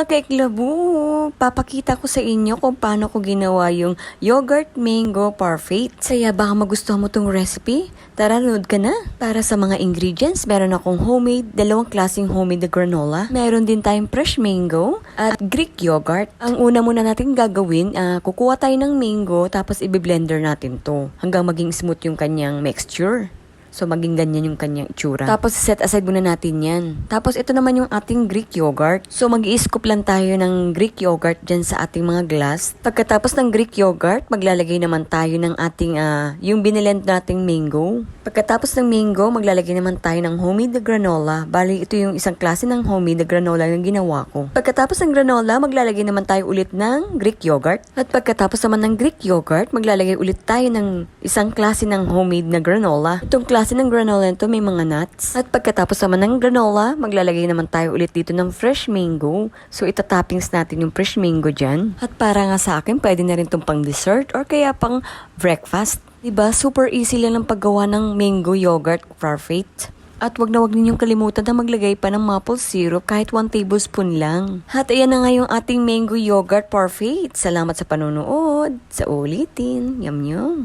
mga kaiklabu, papakita ko sa inyo kung paano ko ginawa yung yogurt mango parfait. Saya baka magustuhan mo tong recipe? Tara, load ka na. Para sa mga ingredients, meron akong dalawang klaseng homemade na granola. Meron din tayong fresh mango at Greek yogurt. Ang una muna natin gagawin, kukuha tayo ng mango tapos i-blender natin to hanggang maging smooth yung kanyang mixture. So, maging ganyan yung kanyang itsura. Tapos, set aside muna natin yan. Tapos, ito naman yung ating Greek yogurt. So, mag-i-scoop lang tayo ng Greek yogurt dyan sa ating mga glass. Pagkatapos ng Greek yogurt, maglalagay naman tayo ng ating, yung binilend nating mango. Pagkatapos ng mango, maglalagay naman tayo ng homemade na granola. Bali, ito yung isang klase ng homemade na granola na ginawa ko. Pagkatapos ng granola, maglalagay naman tayo ulit ng Greek yogurt. At pagkatapos naman ng Greek yogurt, maglalagay ulit tayo ng isang klase ng homemade na granola. Itong klase ng granola nito may mga nuts. At pagkatapos naman ng granola, maglalagay naman tayo ulit dito ng fresh mango. So, itatoppings natin yung fresh mango dyan. At para nga sa akin, pwede na rin itong pang dessert or kaya pang breakfast. Diba? Super easy lang ang paggawa ng mango yogurt parfait. At wag ninyong kalimutan na maglagay pa ng maple syrup kahit 1 tablespoon lang. At ayan na nga yung ating mango yogurt parfait. Salamat sa panonood. Sa ulitin. Yum yum.